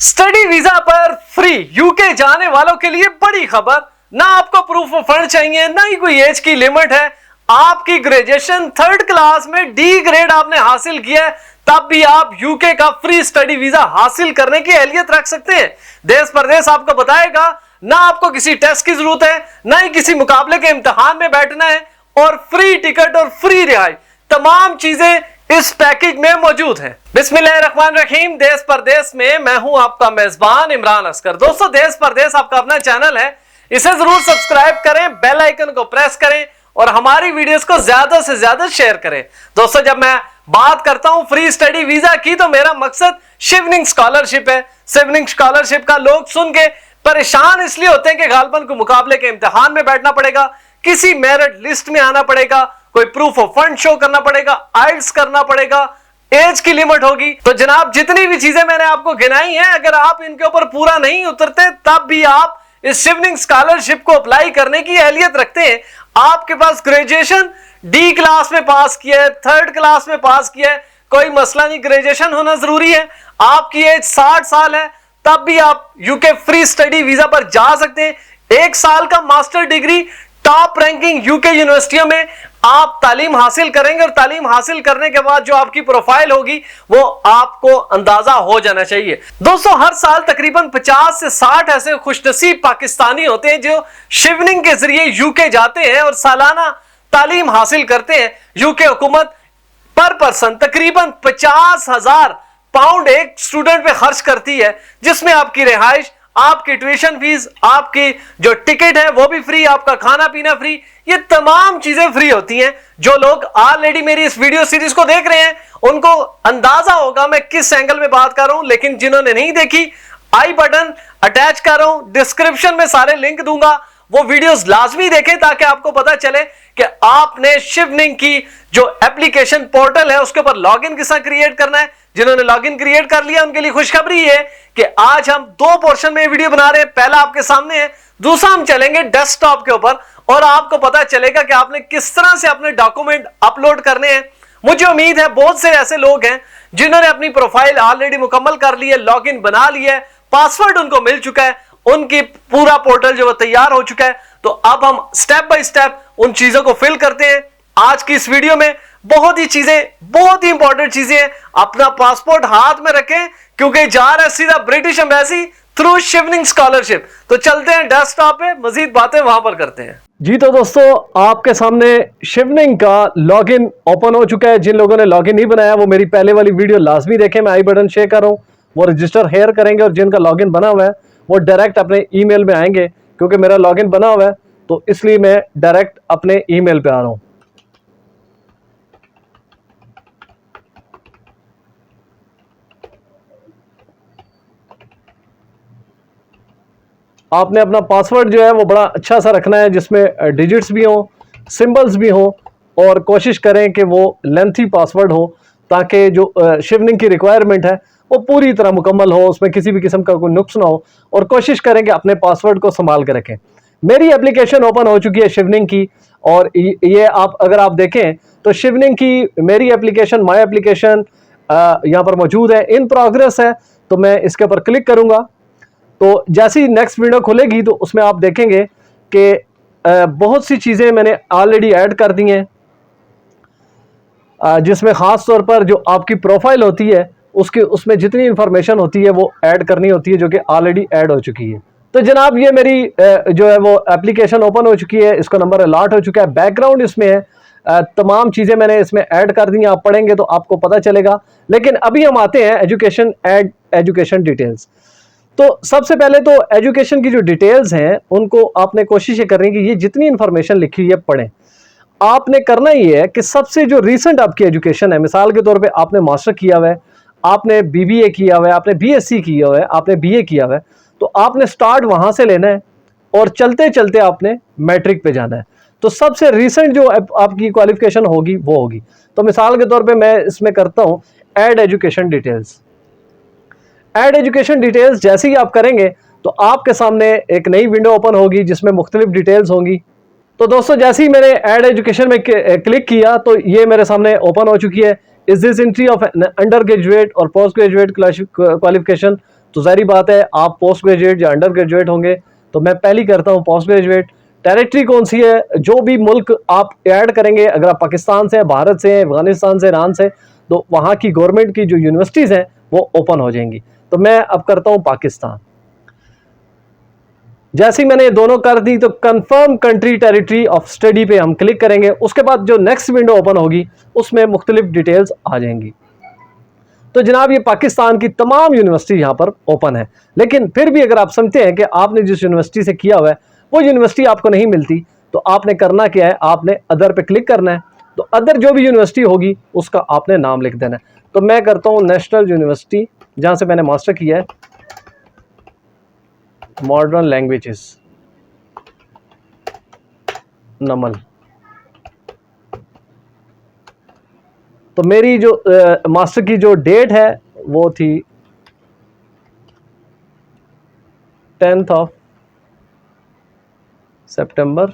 Study visa पर free UK जाने वालों के लिए बड़ी खबर। ना आपको प्रूफ ऑफ फंड चाहिए, ना ही कोई एज की लिमिट है। आपकी ग्रेजुएशन 3rd क्लास में डी ग्रेड आपने हासिल किया है, तब भी आप यूके का फ्री स्टडी वीजा हासिल करने की अहलियत रख सकते हैं। देश परदेश आपको बताएगा, ना आपको किसी टेस्ट की जरूरत है, ना ही किसी मुकाबले के इम्तिहान में बैठना है, और फ्री टिकट और फ्री रिहाई तमाम चीजें इस पैकेज में मौजूद है। बिस्मिल्लाहिर्रहमानिर्रहीम। देश परदेश में मैं हूं आपका मेजबान इमरान असकर। दोस्तों, देश परदेश आपका अपना चैनल है, इसे जरूर सब्सक्राइब करें, बेल आइकन को प्रेस करें और हमारी वीडियोस को ज्यादा से ज्यादा शेयर करें। दोस्तों, जब मैं बात करता हूं फ्री स्टडी वीजा की, तो मेरा मकसद शिवनिंग स्कॉलरशिप है। शिवनिंग स्कॉलरशिप का लोग सुन के परेशान इसलिए होते हैं कि गालबन को मुकाबले के इम्तिहान में बैठना पड़ेगा, किसी मेरिट लिस्ट में आना पड़ेगा, कोई प्रूफ ऑफ फंड शो करना पड़ेगा, आइल्स करना पड़ेगा, एज की लिमिट होगी। तो जनाब, जितनी भी चीजें मैंने आपको गिनाई हैं, अगर आप इनके ऊपर पूरा नहीं उतरते तब भी आप इस शिवनिंग स्कॉलरशिप को अप्लाई करने की अहलियत रखते हैं। आपके पास ग्रेजुएशन डी क्लास में पास किया है, 3rd क्लास में पास किया है, कोई मसला नहीं, ग्रेजुएशन होना जरूरी है। आपकी एज 60 साल है, तब भी आप यूके फ्री स्टडी वीजा पर जा सकते हैं। 1 साल का master degree top ranking UK यूनिवर्सिटियों में आप तालीम हासिल करेंगे, और तालीम हासिल करने के बाद जो आपकी प्रोफाइल होगी वो आपको अंदाजा हो जाना चाहिए। दोस्तों, हर साल तकरीबन 50 से 60 ऐसे खुशनसीब पाकिस्तानी होते हैं जो शिवनिंग के जरिए यूके जाते हैं और सालाना तालीम हासिल करते हैं। यूके हुकूमत पर पर्सन तकरीबन 50,000 पाउंड एक स्टूडेंट पे खर्च करती है, जिसमें आपकी रिहाइश, आपकी ट्यूशन फीस, आपकी जो टिकट है वो भी फ्री, आपका खाना पीना फ्री, ये तमाम चीजें फ्री होती हैं। जो लोग ऑलरेडी मेरी इस वीडियो सीरीज को देख रहे हैं उनको अंदाजा होगा मैं किस एंगल में बात कर रहा हूं, लेकिन जिन्होंने नहीं देखी, आई बटन अटैच कर रहा हूं, डिस्क्रिप्शन में सारे लिंक दूंगा, वो वीडियोस लाजमी देखें ताकि आपको पता चले कि आपने शिवनिंग की जो एप्लीकेशन पोर्टल है उसके ऊपर लॉगिन किस तरह क्रिएट करना है। जिन्होंने लॉगिन क्रिएट कर लिया उनके लिए खुशखबरी है कि आज हम 2 पोर्शन में वीडियो बना रहे हैं। पहला आपके सामने है, दूसरा हम चलेंगे डेस्कटॉप के ऊपर और आपको पता चलेगा कि आपने किस तरह से अपने डॉक्यूमेंट अपलोड करने हैं। मुझे उम्मीद है बहुत से ऐसे लोग हैं जिन्होंने अपनी प्रोफाइल ऑलरेडी मुकम्मल कर ली है, लॉगिन बना लिया है, पासवर्ड उनको मिल चुका है, उनकी पूरा पोर्टल जो तैयार हो चुका है। तो अब हम स्टेप बाय स्टेप उन चीजों को फिल करते हैं। आज की इस वीडियो में बहुत ही इंपॉर्टेंट चीजें हैं। अपना पासपोर्ट हाथ में रखें क्योंकि जा रहा है सीधा ब्रिटिश एम्बेसी थ्रू शिवनिंग स्कॉलरशिप। तो चलते हैं डेस्कटॉप पे, मजीद बातें वहां पर करते हैं। जी तो दोस्तों, आपके सामने शिवनिंग का लॉगिन ओपन हो चुका है। जिन लोगों ने लॉगिन नहीं बनाया वो मेरी पहले वाली वीडियो लाजमी देखें, मैं आई बटन शेयर कर रहा हूं, वो रजिस्टर हेयर करेंगे, और जिनका लॉगिन बना हुआ है वो डायरेक्ट अपने ईमेल में आएंगे। क्योंकि मेरा लॉगिन बना हुआ है तो इसलिए मैं डायरेक्ट अपने ईमेल पे आ रहा हूं। आपने अपना पासवर्ड जो है वो बड़ा अच्छा सा रखना है, जिसमें डिजिट्स भी हों, सिंबल्स भी हों, और कोशिश करें कि वो लेंथी पासवर्ड हो ताकि जो शिवनिंग की रिक्वायरमेंट है वो पूरी तरह मुकम्मल हो, उसमें किसी भी किस्म का कोई नुक्स ना हो, और कोशिश करें कि अपने पासवर्ड को संभाल के रखें। मेरी एप्लीकेशन ओपन हो चुकी है शिवनिंग की, और ये अगर आप देखें तो शिवनिंग की मेरी एप्लीकेशन, माई एप्लीकेशन यहाँ पर मौजूद है, इन प्रोग्रेस है। तो मैं इसके ऊपर क्लिक करूँगा तो जैसी नेक्स्ट वीडियो खुलेगी तो उसमें आप देखेंगे कि बहुत सी चीज़ें मैंने ऑलरेडी ऐड कर दी हैं, जिसमें ख़ास तौर पर जो आपकी प्रोफाइल होती है उसमें जितनी इंफॉर्मेशन होती है वो ऐड करनी होती है, जो कि ऑलरेडी ऐड हो चुकी है। तो जनाब, ये मेरी जो है वो एप्लीकेशन ओपन हो चुकी है, इसको नंबर अलॉट हो चुका है, बैकग्राउंड इसमें है, तमाम चीज़ें मैंने इसमें ऐड कर दी हैं। आप पढ़ेंगे तो आपको पता चलेगा। लेकिन अभी हम आते हैं एजुकेशन, ऐड एजुकेशन डिटेल्स। तो सबसे पहले तो एजुकेशन की जो डिटेल्स हैं उनको आपने कोशिश ये करनी कि ये जितनी इंफॉर्मेशन लिखी हुई है पढ़ें। आपने करना ये है कि सबसे जो रीसेंट आपकी एजुकेशन है, मिसाल के तौर पे आपने मास्टर किया हुआ है, आपने बीबीए किया हुआ है, आपने बीएससी किया हुआ है, आपने बीए किया हुआ है, तो आपने स्टार्ट वहाँ से लेना है और चलते चलते आपने मैट्रिक पे जाना है। तो सबसे रीसेंट जो आपकी क्वालिफिकेशन होगी वो होगी। तो मिसाल के तौर पे मैं इसमें करता हूँ add education details. Add education details जैसे ही आप करेंगे तो आपके सामने एक नई विंडो ओपन होगी जिसमें मुख्तलिफ डिटेल्स होंगी। तो दोस्तों, जैसे ही मैंने ऐड एजुकेशन में क्लिक किया तो ये मेरे सामने ओपन हो चुकी है। Is this entry of under graduate और पोस्ट ग्रेजुएट क्वालिफिकेशन तो जाहिर बात है आप पोस्ट ग्रेजुएट या अंडर ग्रेजुएट होंगे, तो मैं पहली करता हूं पोस्ट ग्रेजुएट। टेरिटरी कौन सी है, जो भी मुल्क आप ऐड करेंगे, अगर आप पाकिस्तान से, भारत से, अफगानिस्तान से, ईरान से, तो वहां की गवर्नमेंट की जो यूनिवर्सिटीज हैं वो ओपन हो जाएंगी। तो मैं अब करता हूं पाकिस्तान। जैसे ही मैंने ये दोनों कर दी तो confirm country territory of study पे हम क्लिक करेंगे। उसके बाद जो नेक्स्ट विंडो ओपन होगी उसमें मुख्तलिफ डिटेल्स आ जाएंगी। तो जनाब ये पाकिस्तान की तमाम यूनिवर्सिटी यहां पर ओपन है, लेकिन फिर भी अगर आप समझते हैं कि आपने जिस यूनिवर्सिटी से किया हुआ है वो यूनिवर्सिटी आपको नहीं मिलती, तो आपने करना क्या है, आपने अदर पे क्लिक करना है। तो अदर जो भी यूनिवर्सिटी होगी उसका आपने नाम लिख देना है। तो मैं करता हूं नेशनल यूनिवर्सिटी, जहां से मैंने मास्टर किया है, मॉडर्न लैंग्वेजेस, नमल। तो मेरी जो मास्टर की जो डेट है वो थी 10 सितंबर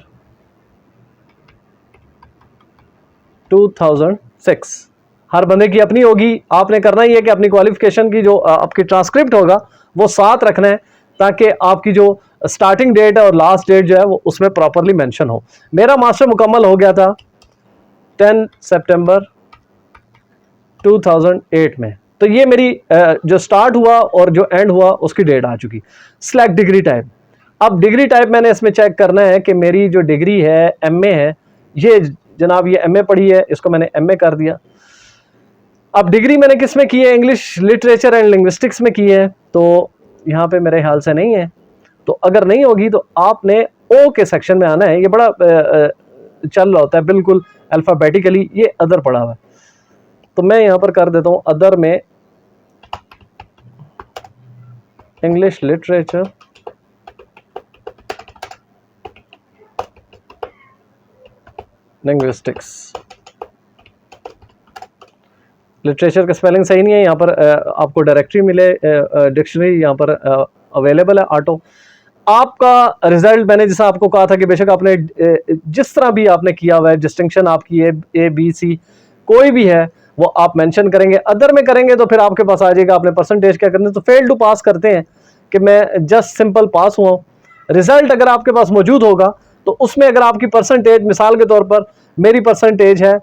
2006। हर बंदे की अपनी होगी। आपने करना ही है कि अपनी क्वालिफिकेशन की जो आपकी ट्रांसक्रिप्ट होगा वो साथ रखना है, ताकि आपकी जो स्टार्टिंग डेट है और लास्ट डेट जो है वो उसमें प्रॉपरली मेंशन हो। मेरा मास्टर मुकम्मल हो गया था 10 सितंबर 2008 में। तो ये मेरी जो स्टार्ट हुआ और जो एंड हुआ उसकी डेट आ चुकी। Select degree type. अब डिग्री टाइप मैंने इसमें चेक करना है कि मेरी जो डिग्री है एमए है, ये जनाब ये एमए पढ़ी है, इसको मैंने एमए कर दिया। अब डिग्री मैंने किस में की है, इंग्लिश लिटरेचर एंड लिंग्विस्टिक्स में की है, तो यहाँ पे मेरे ख्याल से नहीं है। तो अगर नहीं होगी तो आपने ओ के सेक्शन में आना है। ये बड़ा चल रहा होता है बिल्कुल अल्फाबेटिकली, ये अदर पढ़ा हुआ है। तो मैं यहां पर कर देता हूं अदर में इंग्लिश लिटरेचर, लिंग्विस्टिक्स। लिटरेचर का स्पेलिंग सही नहीं है, यहां पर आपको डायरेक्टरी मिले, डिक्शनरी यहां पर अवेलेबल है ऑटो। आपका रिजल्ट मैंने जैसा आपको कहा था कि बेशक आपने जिस तरह भी आपने किया हुआ है, डिस्टिंक्शन आपकी ए बी सी कोई भी है वो आप मेंशन करेंगे। अदर में करेंगे तो फिर आपके पास आ जाएगा आपने परसेंटेज क्या करना है। तो फेल टू पास करते हैं कि मैं जस्ट सिंपल पास हुआ हूं। रिजल्ट अगर आपके पास मौजूद होगा तो उसमें अगर आपकी परसेंटेज, मिसाल के तौर पर मेरी परसेंटेज है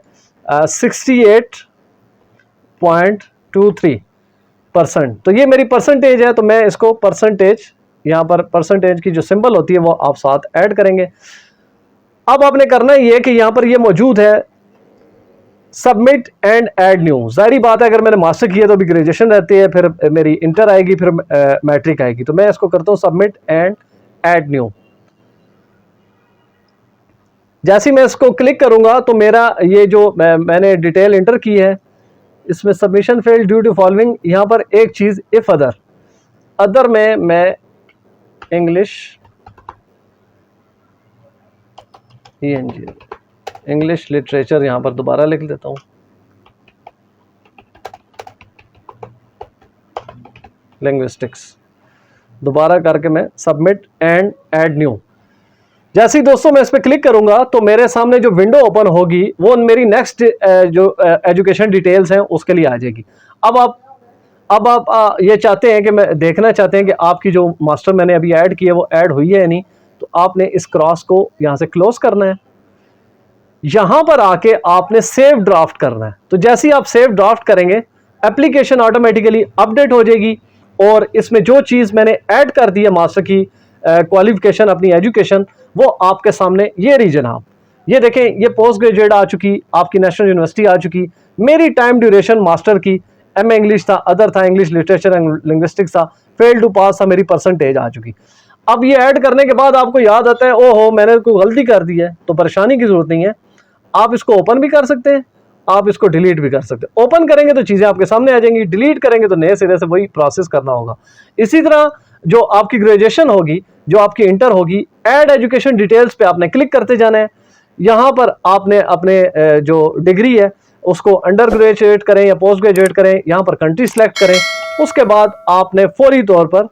68.23%, तो ये मेरी परसेंटेज है। तो मैं इसको परसेंटेज, यहाँ पर परसेंटेज की जो सिंबल होती है वो आप साथ ऐड करेंगे। अब आपने करना ये कि यहाँ पर ये मौजूद है सबमिट एंड ऐड न्यू। जाहिर बात है अगर मैंने मास्टर किया तो भी ग्रेजुएशन रहती है, फिर मेरी इंटर आएगी, फिर मैट्रिक आएगी। तो मैं इसको करता हूँ सबमिट एंड ऐड न्यू। जैसे मैं इसको क्लिक करूंगा तो मेरा ये जो मैंने डिटेल इंटर की है इसमें submission failed due to following, यहाँ पर एक चीज इफ अदर में मैं इंग्लिश लिटरेचर यहां पर दोबारा लिख देता हूं, लिंग्विस्टिक्स दोबारा करके मैं सबमिट एंड ऐड न्यू। जैसे ही दोस्तों मैं इस पर क्लिक करूंगा तो मेरे सामने जो विंडो ओपन होगी वो मेरी नेक्स्ट जो एजुकेशन डिटेल्स हैं उसके लिए आ जाएगी। अब आप ये चाहते हैं कि मैं देखना चाहते हैं कि आपकी जो मास्टर मैंने अभी ऐड की है वो ऐड हुई है या नहीं, तो आपने इस क्रॉस को यहां से क्लोज करना है। यहां पर आके आपने सेव ड्राफ्ट करना है। तो जैसे ही आप सेव ड्राफ्ट करेंगे एप्लीकेशन ऑटोमेटिकली अपडेट हो जाएगी और इसमें जो चीज मैंने ऐड कर दी है मास्टर की क्वालिफिकेशन, अपनी एजुकेशन, वो आपके सामने ये रही जनाब। ये देखें, ये पोस्ट ग्रेजुएट आ चुकी, आपकी नेशनल यूनिवर्सिटी आ चुकी। मेरी टाइम ड्यूरेशन मास्टर की एमए इंग्लिश था, अदर था इंग्लिश लिटरेचर एंड लिंग्विस्टिक्स था, फेल टू पास था, मेरी परसेंटेज आ चुकी। अब ये ऐड करने के बाद आपको याद आता है ओहो मैंने कोई गलती कर दी है, तो परेशानी की जरूरत नहीं है। आप इसको ओपन भी कर सकते हैं, आप इसको डिलीट भी कर सकते हैं। ओपन करेंगे तो चीजें आपके सामने आ जाएंगी, डिलीट करेंगे तो नए सिरे से वही प्रोसेस करना होगा। इसी तरह जो आपकी ग्रेजुएशन होगी, जो आपकी इंटर होगी, ऐड एजुकेशन डिटेल्स पे आपने क्लिक करते जाना है। यहां पर आपने अपने जो डिग्री है उसको अंडर ग्रेजुएट करें या पोस्ट ग्रेजुएट करें, यहां पर कंट्री सिलेक्ट करें। उसके बाद आपने फौरी तौर पर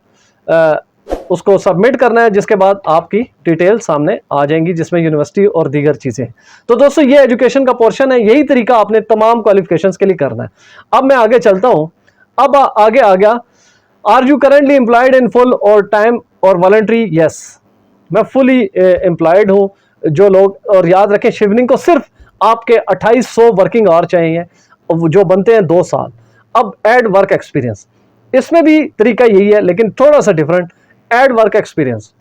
उसको सबमिट करना है, जिसके बाद आपकी डिटेल सामने आ जाएंगी जिसमें यूनिवर्सिटी और दीगर चीजें। तो दोस्तों ये एजुकेशन का पोर्शन है, यही तरीका आपने तमाम क्वालिफिकेशंस के लिए करना है। अब मैं आगे चलता हूं। अब आगे आ गया are you currently employed in full और टाइम और वॉलंटरी? यस, मैं फुली एम्प्लॉयड हूँ। जो लोग, और याद रखें शिवनिंग को सिर्फ आपके 2800 वर्किंग आवर चाहिए जो बनते हैं 2 साल। अब ऐड वर्क एक्सपीरियंस, इसमें भी तरीका यही है लेकिन थोड़ा सा डिफरेंट। ऐड वर्क एक्सपीरियंस,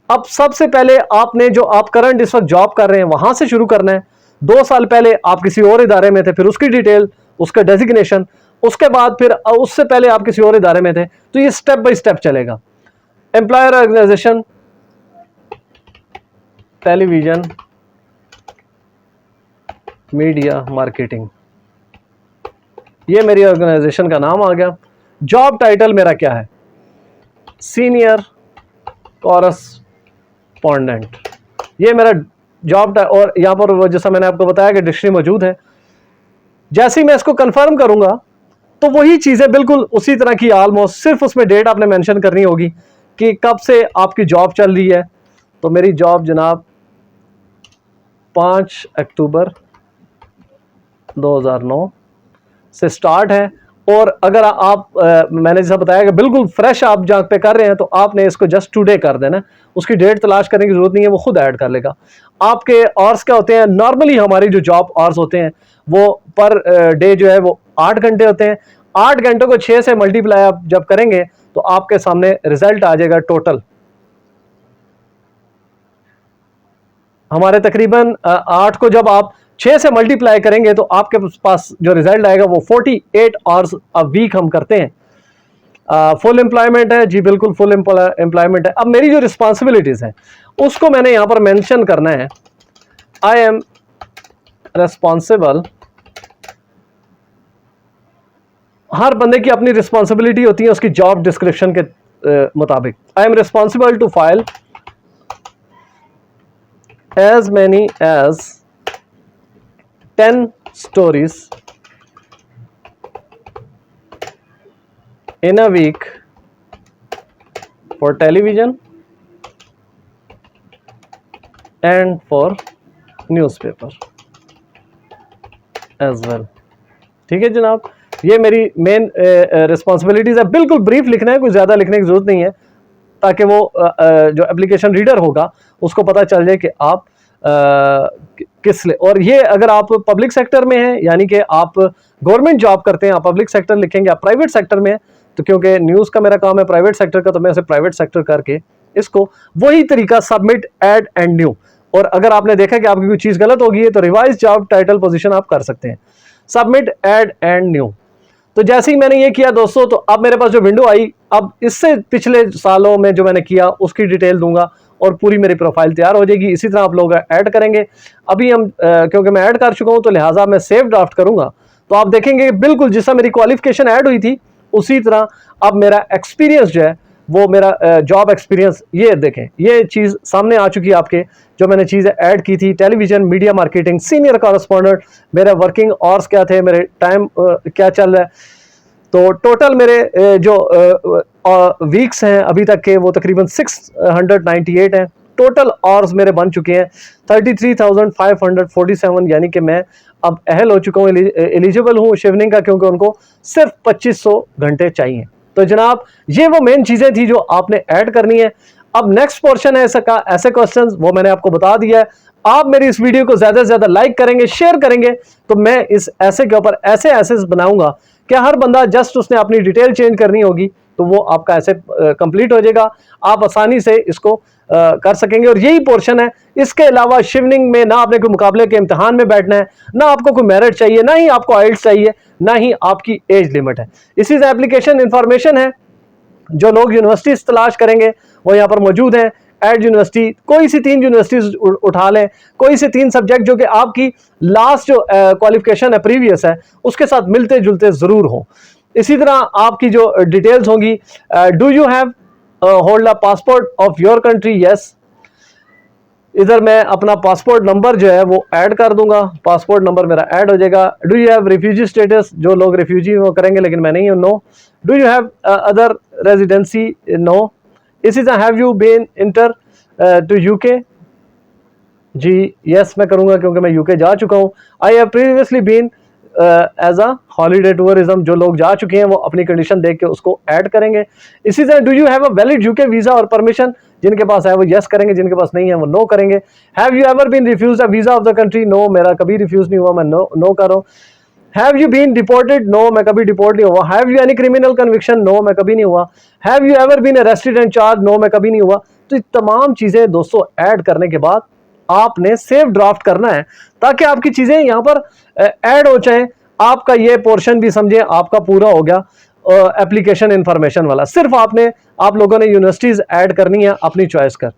अब सबसे पहले आपने जो आप करंट इस वक्त जॉब कर रहे हैं वहां से शुरू करना है। 2 साल पहले आप किसी और इदारे में थे, फिर उसकी डिटेल, उसका डेजिग्नेशन, उसके बाद फिर उससे पहले आप किसी और इदारे में थे। तो ये स्टेप बाय स्टेप चलेगा। Employer organisation, television media marketing, ये मेरी ऑर्गेनाइजेशन का नाम आ गया। जॉब टाइटल मेरा क्या है? सीनियर कॉरेस्पॉन्डेंट, ये मेरा जॉब। और यहां पर वो जैसा मैंने आपको बताया कि डिक्शनरी मौजूद है। जैसे ही मैं इसको कंफर्म करूंगा तो वही चीजें बिल्कुल उसी तरह की ऑलमोस्ट, सिर्फ उसमें डेट आपने मेंशन करनी होगी कि कब से आपकी जॉब चल रही है। तो मेरी जॉब जनाब 5 अक्टूबर 2009 से स्टार्ट है। और अगर आप मैंने जैसा बताया कि बिल्कुल फ्रेश आप जहाँ पे कर रहे हैं तो आपने इसको जस्ट टुडे कर देना, उसकी डेट तलाश करने की जरूरत नहीं है, वो खुद ऐड कर लेगा। आपके आवर्स क्या होते हैं? नॉर्मली हमारी जो जॉब आवर्स होते हैं वो पर डे जो है वो 8 घंटे होते हैं। 8 घंटों को 6 से मल्टीप्लाई आप जब करेंगे तो आपके सामने रिजल्ट आ जाएगा टोटल। हमारे तकरीबन 8 को जब आप 6 से मल्टीप्लाई करेंगे तो आपके पास जो रिजल्ट आएगा वो 48 आवर्स अ वीक हम करते हैं। फुल एम्प्लॉयमेंट है जी, बिल्कुल फुल एम्प्लॉयमेंट है। अब मेरी जो रिस्पॉन्सिबिलिटीज हैं उसको मैंने यहां पर मेंशन करना है। आई एम रेस्पॉन्सिबल, हर बंदे की अपनी रिस्पॉन्सिबिलिटी होती है उसकी जॉब डिस्क्रिप्शन के मुताबिक। I am responsible to file as many as 10 stories in a week for television and for newspaper as well। ठीक है जनाब, ये मेरी मेन रिस्पॉन्सिबिलिटीज है। बिल्कुल ब्रीफ लिखना है, कोई ज़्यादा लिखने की जरूरत नहीं है, ताकि वो जो एप्लीकेशन रीडर होगा उसको पता चल जाए कि आप किस ले। और ये अगर आप पब्लिक सेक्टर में हैं, यानी कि आप गवर्नमेंट जॉब करते हैं, आप पब्लिक सेक्टर लिखेंगे। आप प्राइवेट सेक्टर में हैं तो क्योंकि न्यूज़ का मेरा काम है प्राइवेट सेक्टर का, तो मैं इसे प्राइवेट सेक्टर करके इसको वही तरीका सबमिट, ऐड एंड न्यू। और अगर आपने देखा कि आपकी कोई चीज़ गलत होगी है तो रिवाइज जॉब टाइटल पोजीशन आप कर सकते हैं, सबमिट, ऐड एंड न्यू। तो जैसे ही मैंने ये किया दोस्तों, तो अब मेरे पास जो विंडो आई, अब इससे पिछले सालों में जो मैंने किया उसकी डिटेल दूंगा और पूरी मेरी प्रोफाइल तैयार हो जाएगी। इसी तरह आप लोग ऐड करेंगे। अभी हम क्योंकि मैं ऐड कर चुका हूं तो लिहाजा मैं सेव ड्राफ्ट करूंगा, तो आप देखेंगे कि बिल्कुल जिससे मेरी क्वालिफिकेशन ऐड हुई थी उसी तरह अब मेरा एक्सपीरियंस जो है वो मेरा जॉब एक्सपीरियंस, ये देखें ये चीज़ सामने आ चुकी है आपके, जो मैंने चीज़ें ऐड की थी। Television media marketing, senior correspondent, मेरे वर्किंग आवर्स क्या थे, मेरे टाइम क्या चल रहा है। तो टोटल मेरे जो वीक्स हैं अभी तक के वो तकरीबन 698 हैं। टोटल आवर्स मेरे बन चुके हैं 33,547, यानी कि मैं अब अहल हो चुका हूँ, एलिजिबल हूँ शिवनिंग का, क्योंकि उनको सिर्फ 2500 घंटे चाहिए। तो जनाब ये वो मेन चीज़ें थी जो आपने ऐड करनी है। अब नेक्स्ट पोर्शन है ऐसे क्वेश्चंस, वो मैंने आपको बता दिया है। आप मेरी इस वीडियो को ज़्यादा से ज़्यादा लाइक करेंगे, शेयर करेंगे, तो मैं इस ऐसे के ऊपर ऐसे बनाऊंगा कि हर बंदा जस्ट उसने अपनी डिटेल चेंज करनी होगी तो वो आपका ऐसे कंप्लीट हो जाएगा, आप आसानी से इसको कर सकेंगे। और यही पोर्शन है। इसके अलावा शिवनिंग में ना आपने कोई मुकाबले के इम्तिहान में बैठना है, ना आपको कोई मेरिट चाहिए, ना ही आपको आइल्स चाहिए, ना ही आपकी एज लिमिट है। इसी से एप्लीकेशन इंफॉर्मेशन है, जो लोग यूनिवर्सिटीज तलाश करेंगे वो यहाँ पर मौजूद है। एड यूनिवर्सिटी, कोई सी 3 यूनिवर्सिटीज उठा लें, कोई से 3 सब्जेक्ट जो कि आपकी लास्ट जो क्वालिफिकेशन है प्रीवियस है उसके साथ मिलते जुलते जरूर हो। इसी तरह आपकी जो डिटेल्स होंगी, do you have hold a passport of your country? Yes, इधर मैं अपना पासपोर्ट नंबर जो है वो ऐड कर दूंगा, पासपोर्ट नंबर मेरा ऐड हो जाएगा। Do you have refugee status? जो लोग रिफ्यूजी वो करेंगे, लेकिन मैं नहीं हूं, no. Do you have other residency? No. इसी तरह have you been enter to UK? जी यस मैं करूंगा क्योंकि मैं यूके जा चुका हूं। I have previously been as a holiday tourism, जो लोग जा चुके हैं वो अपनी कंडीशन देख के उसको ऐड करेंगे। इसी तरह do you have a valid UK visa और परमिशन, जिनके पास है वो यस करेंगे, जिनके पास नहीं है वो नो करेंगे। Have you ever been refuse a visa of the country, no, मेरा कभी रिफ्यूज नहीं हुआ, मैं नो कर रहा हूँ। Have you been deported, no, मैं कभी डिपोर्ट नहीं हुआ। Have you any criminal conviction, no, मैं कभी नहीं हुआ। Have you ever been arrested and charge, no, मैं कभी नहीं हुआ। तो ये तमाम चीजें दोस्तों ऐड करने के बाद आपने सेव ड्राफ्ट करना है, ताकि आपकी चीजें यहां पर ऐड हो जाएं। आपका ये पोर्शन भी समझे आपका पूरा हो गया एप्लीकेशन इंफॉर्मेशन वाला। सिर्फ आप लोगों ने यूनिवर्सिटीज ऐड करनी है अपनी चॉइस कर।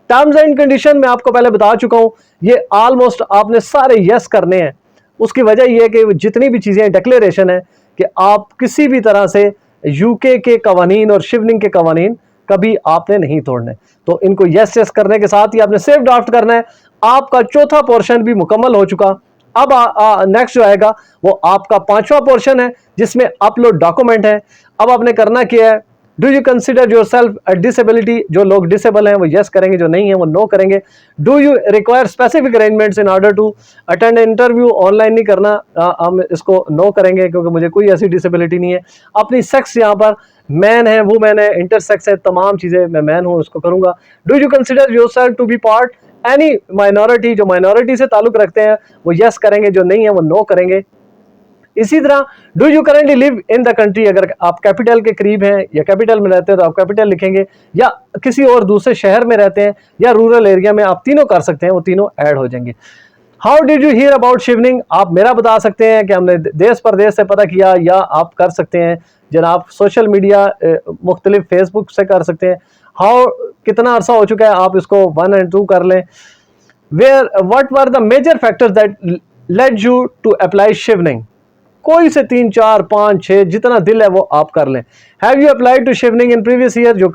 टर्म्स एंड कंडीशन मैं आपको पहले बता चुका हूं, ये ऑलमोस्ट आपने सारे यस करने हैं। उसकी वजह यह है कि जितनी भी चीजें डिक्लेरेशन है कि आप किसी भी तरह से यूके के कवानीन और शिवनिंग के कवानीन कभी आपने नहीं तोड़ने, तो इनको यस यस करने के साथ ही आपने सेव ड्राफ्ट करना है। आपका चौथा पोर्शन भी मुकम्मल हो चुका। अब नेक्स्ट जो आएगा वो आपका पांचवा पोर्शन है, जिसमें अपलोड डॉक्यूमेंट है। अब आपने करना क्या है, do you consider your self a disability, जो लोग डिसेबल हैं वो यस करेंगे, जो नहीं है वो नो करेंगे। Do you require specific arrangements in order to attend interview, online नहीं करना, हम इसको नो करेंगे क्योंकि मुझे कोई ऐसी डिसेबिलिटी नहीं है। अपनी सेक्स यहाँ पर मैन है, वुमेन है, इंटरसेक्स है, तमाम चीजें मैं मैन हूँ उसको करूंगा। Do you consider yourself to be part any minority, जो माइनॉरिटी से ताल्लुक रखते हैं वो यस करेंगे, जो नहीं है वो नो करेंगे। इसी तरह do you currently live in the country, अगर आप कैपिटल के करीब हैं या कैपिटल में रहते हैं तो आप कैपिटल लिखेंगे, या किसी और दूसरे शहर में रहते हैं या रूरल एरिया में, आप तीनों कर सकते हैं, वो तीनों ऐड हो जाएंगे। How did you here about शिवनिंग, आप मेरा बता सकते हैं कि हमने देश परदेश से पता किया, या आप कर सकते हैं जनाब सोशल मीडिया मुख्तलिफ फेसबुक से कर सकते हैं। हाउ, कितना अरसा हो चुका है, आप इसको 1 और 2 कर लें। Where what were the major factors that led you to apply Chevening, कोई से 3, 4, 5, 6 जितना दिल है वो आप कर लें। Have you applied to Chevening in previous year, जो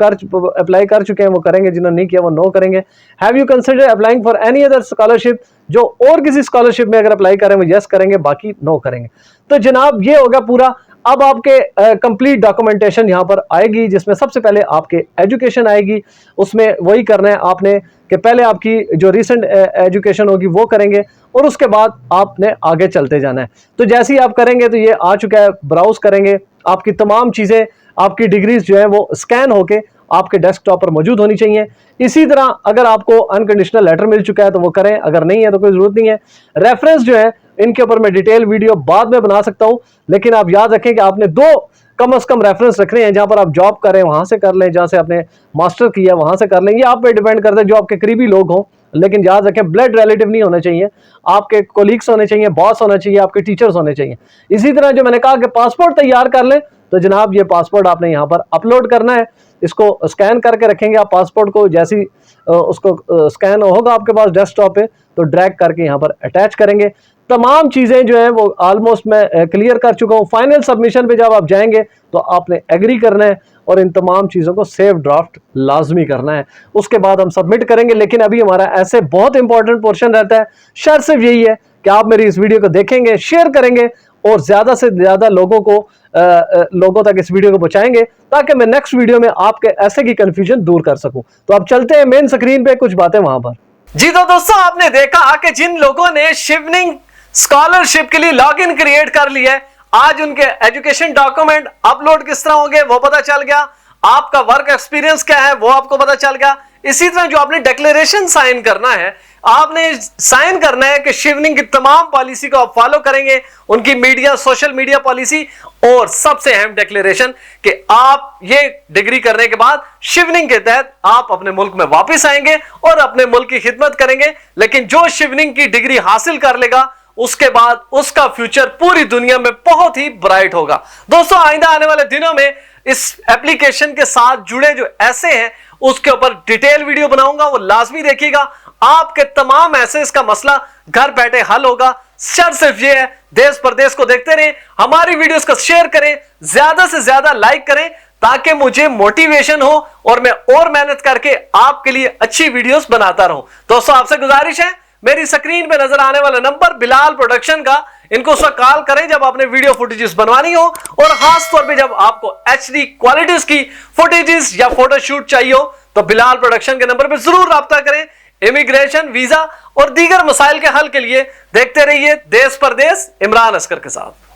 अप्लाई कर चुके हैं वो करेंगे, जिन्होंने नहीं किया वो नो करेंगे। Have you consider applying for any other scholarship, जो और किसी स्कॉलरशिप में अगर अप्लाई करें वो यस करेंगे, बाकी नो करेंगे। तो जनाब ये होगा पूरा। अब आपके कंप्लीट डॉक्यूमेंटेशन यहाँ पर आएगी, जिसमें सबसे पहले आपके एजुकेशन आएगी। उसमें वही करना है आपने कि पहले आपकी जो रिसेंट एजुकेशन होगी वो करेंगे, और उसके बाद आपने आगे चलते जाना है। तो जैसे ही आप करेंगे तो ये आ चुका है, ब्राउज करेंगे, आपकी तमाम चीज़ें, आपकी डिग्रीज जो है वो स्कैन होके आपके डेस्कटॉप पर मौजूद होनी चाहिए। इसी तरह अगर आपको अनकंडीशनल लेटर मिल चुका है तो वो करें, अगर नहीं है तो कोई जरूरत नहीं है। रेफरेंस जो है इनके ऊपर मैं डिटेल वीडियो बाद में बना सकता हूं, लेकिन आप याद रखें कि आपने 2 कम से कम रेफरेंस रखने हैं। जहां पर आप जॉब कर रहे हैं वहां से कर लें, जहां से आपने मास्टर किया वहां से कर लें, ये आप पे डिपेंड करता है, जो आपके करीबी लोग हों। लेकिन याद रखें ब्लड रिलेटिव नहीं होने चाहिए, आपके कोलीग्स होने चाहिए, बॉस होना चाहिए, आपके टीचर्स होने चाहिए। इसी तरह जो मैंने कहा कि पासपोर्ट तैयार कर लें, तो जनाब ये पासपोर्ट आपने यहाँ पर अपलोड करना है। इसको स्कैन करके रखेंगे आप पासपोर्ट को, जैसी उसको स्कैन होगा आपके पास डेस्कटॉप पे तो ड्रैग करके यहाँ पर अटैच करेंगे। तमाम चीज़ें जो है वो ऑलमोस्ट मैं क्लियर कर चुका हूँ। फाइनल सबमिशन पे जब आप जाएंगे तो आपने एग्री करना है और इन तमाम चीज़ों को सेव ड्राफ्ट लाजमी करना है, उसके बाद हम सबमिट करेंगे। लेकिन अभी हमारा ऐसे बहुत इंपॉर्टेंट पोर्शन रहता है। शर्त सिर्फ यही है कि आप मेरी इस वीडियो को देखेंगे, शेयर करेंगे और ज़्यादा से ज़्यादा लोगों तक इस वीडियो को पहुंचाएंगे, ताकि मैं नेक्स्ट वीडियो में आपके ऐसे की कंफ्यूजन दूर कर सकूं। तो अब चलते हैं मेन स्क्रीन पे, कुछ बातें वहां पर। जी तो दोस्तों, आपने देखा कि जिन लोगों ने शिवनिंग स्कॉलरशिप के लिए लॉगिन क्रिएट कर लिया है, आज उनके एजुकेशन डॉक्यूमेंट अपलोड किस तरह होंगे वो पता चल गया, आपका वर्क एक्सपीरियंस क्या है वो आपको पता चल गया। इसी तरह जो आपने डिक्लेरेशन साइन करना है, आपने साइन करना है कि शिवनिंग की तमाम पॉलिसी को आप फॉलो करेंगे, उनकी मीडिया सोशल मीडिया पॉलिसी, और सबसे अहम डिक्लेरेशन कि आप ये डिग्री करने के बाद शिवनिंग के तहत आप अपने मुल्क में वापस आएंगे और अपने मुल्क की खिदमत करेंगे। लेकिन जो शिवनिंग की डिग्री हासिल कर लेगा उसके बाद उसका फ्यूचर पूरी दुनिया में बहुत ही ब्राइट होगा। दोस्तों, आइंदा आने वाले दिनों में इस एप्लीकेशन के साथ जुड़े जो ऐसे हैं उसके ऊपर डिटेल वीडियो बनाऊंगा, वो लाजमी देखिएगा। आपके तमाम ऐसे का मसला घर बैठे हल होगा। शर्त सिर्फ ये है, देश परदेश को देखते रहें, हमारी वीडियोस को शेयर करें, ज्यादा से ज्यादा लाइक करें, ताकि मुझे मोटिवेशन हो और मैं और मेहनत करके आपके लिए अच्छी वीडियोस बनाता रहूं। दोस्तों, आपसे गुजारिश है, मेरी स्क्रीन पे नजर आने वाला नंबर बिलाल प्रोडक्शन का, इनको उस वक्त कॉल करें जब आपने वीडियो फुटेजेस बनवानी हो, और खास तौर पे जब आपको HD क्वालिटीज की फुटेजेस या फोटोशूट चाहिए हो तो बिलाल प्रोडक्शन के नंबर पे जरूर राब्ता करें। इमिग्रेशन, वीजा और दीगर मसाइल के हल के लिए देखते रहिए देश परदेश इमरान असकर के साथ।